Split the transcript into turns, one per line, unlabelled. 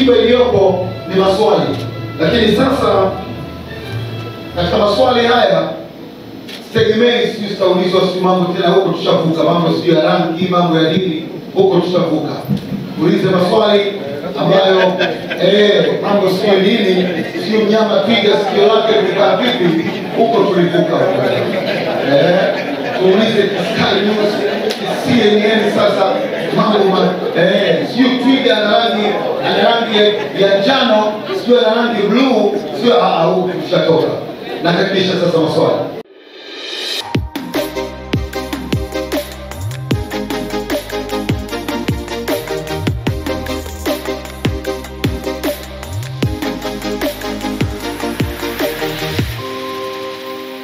tiba iliyopo ni maswali. Lakini sasa katika maswali haya tegemei sisi tutaulizwa si mambo tena huko tushavuka, mambo sio ya rangi, mambo ya dini huko tushavuka. Ulize maswali ambayo mambo sio dini, sio mnyama twiga sikio lake likaa vipi, huko tulivuka. Tuulize Sky News, CNN sasa mambo sio twiga ana rangi ya njano, sio ana rangi blue, sio huko tushatoka. Na hakikisha sasa maswali